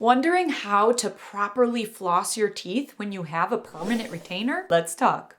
Wondering how to properly floss your teeth when you have a permanent retainer? Let's talk.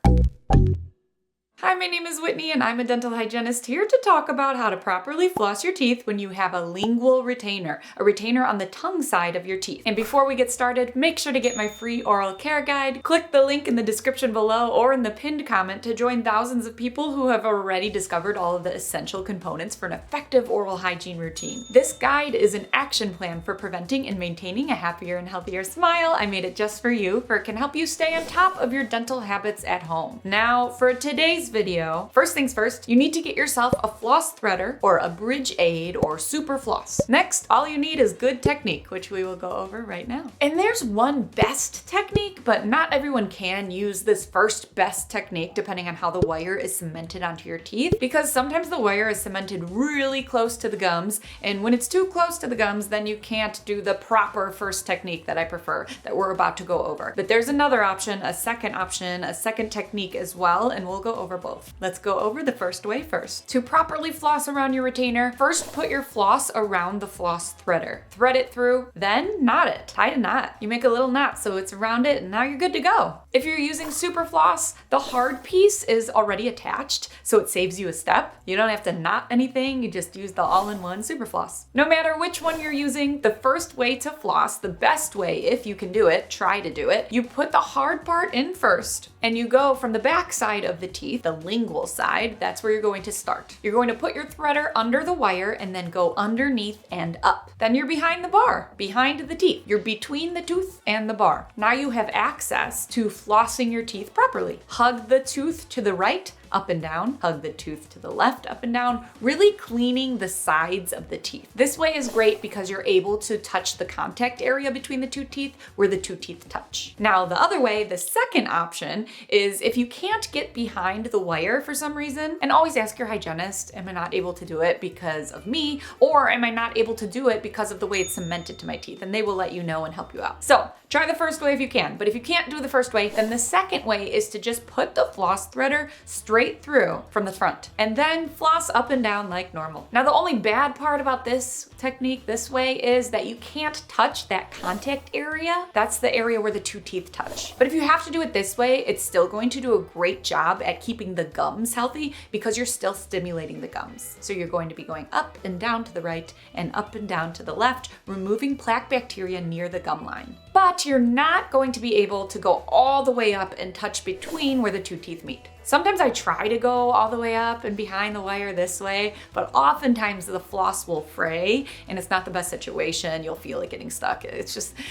Hi, my name is Whitney and I'm a dental hygienist here to talk about how to properly floss your teeth when you have a lingual retainer, a retainer on the tongue side of your teeth. And before we get started, make sure to get my free oral care guide. Click the link in the description below or in the pinned comment to join thousands of people who have already discovered all of the essential components for an effective oral hygiene routine. This guide is an action plan for preventing and maintaining a happier and healthier smile. I made it just for you, for it can help you stay on top of your dental habits at home. Now, for today's video, first things first, you need to get yourself a floss threader or a bridge aid or super floss. Next, all you need is good technique, which we will go over right now. And there's one best technique, but not everyone can use this first best technique depending on how the wire is cemented onto your teeth, because sometimes the wire is cemented really close to the gums, and when it's too close to the gums, then you can't do the proper first technique that I prefer, that we're about to go over. But there's another option, a second technique as well, and we'll go over both. Let's go over the first way first. To properly floss around your retainer, first put your floss around the floss threader. Thread it through, then knot it. Tie a knot. You make a little knot so it's around it and now you're good to go. If you're using super floss, the hard piece is already attached, so it saves you a step. You don't have to knot anything, you just use the all-in-one super floss. No matter which one you're using, the first way to floss, the best way if you can do it, try to do it, you put the hard part in first and you go from the back side of the teeth, the lingual side, that's where you're going to start. You're going to put your threader under the wire and then go underneath and up. Then you're behind the bar, behind the teeth. You're between the tooth and the bar. Now you have access to flossing your teeth properly. Hug the tooth to the right, up and down, hug the tooth to the left, up and down, really cleaning the sides of the teeth. This way is great because you're able to touch the contact area between the two teeth where the two teeth touch. Now, the other way, the second option, is if you can't get behind the wire for some reason, and always ask your hygienist, am I not able to do it because of me, or am I not able to do it because of the way it's cemented to my teeth? And they will let you know and help you out. So try the first way if you can, but if you can't do the first way, then the second way is to just put the floss threader straight through from the front and then floss up and down like normal. Now, the only bad part about this technique this way is that you can't touch that contact area. That's the area where the two teeth touch. But if you have to do it this way, it's still going to do a great job at keeping the gums healthy because you're still stimulating the gums. So you're going to be going up and down to the right and up and down to the left, removing plaque bacteria near the gum line. But you're not going to be able to go all the way up and touch between where the two teeth meet. Sometimes I try to go all the way up and behind the wire this way, but oftentimes the floss will fray and it's not the best situation. You'll feel it getting stuck.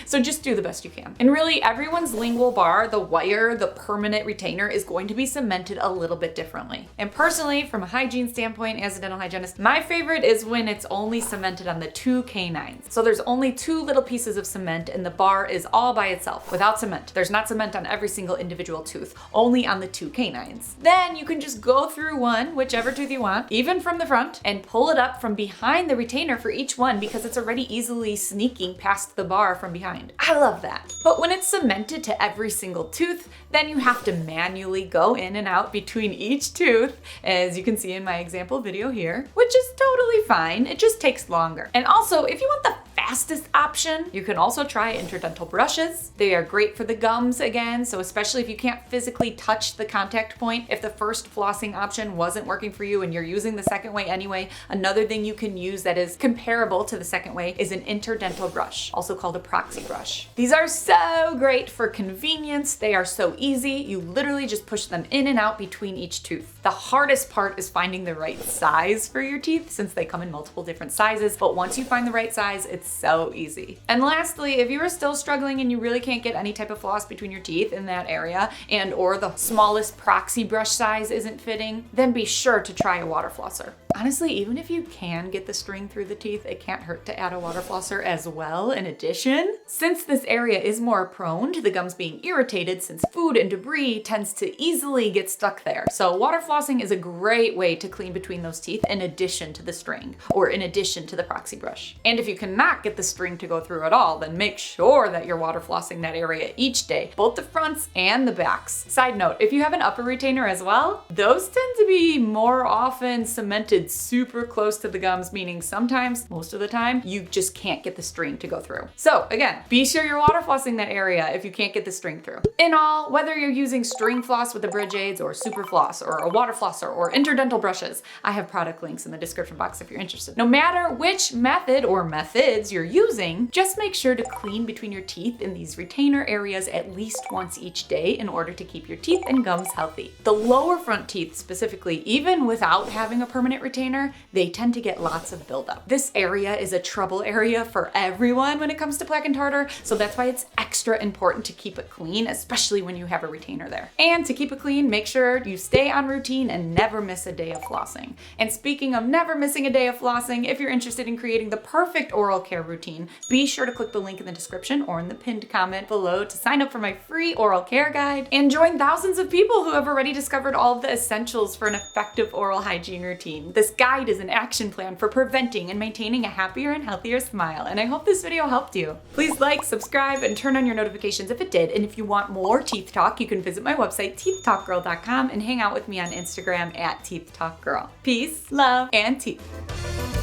So just do the best you can. And really, everyone's lingual bar, the wire, the permanent retainer, is going to be cemented a little bit differently. And personally, from a hygiene standpoint, as a dental hygienist, my favorite is when it's only cemented on the two canines. So there's only two little pieces of cement and the bar is all by itself without cement. There's not cement on every single individual tooth, only on the two canines. Then you can just go through one, whichever tooth you want, even from the front, and pull it up from behind the retainer for each one because it's already easily sneaking past the bar from behind. I love that. But when it's cemented to every single tooth, then you have to manually go in and out between each tooth, as you can see in my example video here, which is totally fine. It just takes longer. And also, if you want the fastest option, you can also try interdental brushes. They are great for the gums again, so especially if you can't physically touch the contact point, if the first flossing option wasn't working for you and you're using the second way anyway, another thing you can use that is comparable to the second way is an interdental brush, also called a proxy brush. These are so great for convenience. They are so easy. You literally just push them in and out between each tooth. The hardest part is finding the right size for your teeth since they come in multiple different sizes, but once you find the right size, it's so easy. And lastly, if you are still struggling and you really can't get any type of floss between your teeth in that area and or the smallest proxy brush size isn't fitting, then be sure to try a water flosser. Honestly, even if you can get the string through the teeth, it can't hurt to add a water flosser as well in addition, since this area is more prone to the gums being irritated since food and debris tends to easily get stuck there. So water flossing is a great way to clean between those teeth in addition to the string or in addition to the proxy brush. And if you cannot get the string to go through at all, then make sure that you're water flossing that area each day, both the fronts and the backs. Side note, if you have an upper retainer as well, those tend to be more often cemented it's super close to the gums, meaning sometimes, most of the time, you just can't get the string to go through. So again, be sure you're water flossing that area if you can't get the string through. In all, whether you're using string floss with the bridge aids or super floss or a water flosser or interdental brushes, I have product links in the description box if you're interested. No matter which method or methods you're using, just make sure to clean between your teeth in these retainer areas at least once each day in order to keep your teeth and gums healthy. The lower front teeth specifically, even without having a permanent retainer, they tend to get lots of buildup. This area is a trouble area for everyone when it comes to plaque and tartar, so that's why it's extra important to keep it clean, especially when you have a retainer there. And to keep it clean, make sure you stay on routine and never miss a day of flossing. And speaking of never missing a day of flossing, if you're interested in creating the perfect oral care routine, be sure to click the link in the description or in the pinned comment below to sign up for my free oral care guide and join thousands of people who have already discovered all of the essentials for an effective oral hygiene routine. This guide is an action plan for preventing and maintaining a happier and healthier smile, and I hope this video helped you. Please like, subscribe, and turn on your notifications if it did, and if you want more teeth talk, you can visit my website, teethtalkgirl.com, and hang out with me on Instagram at teethtalkgirl. Peace, love, and teeth.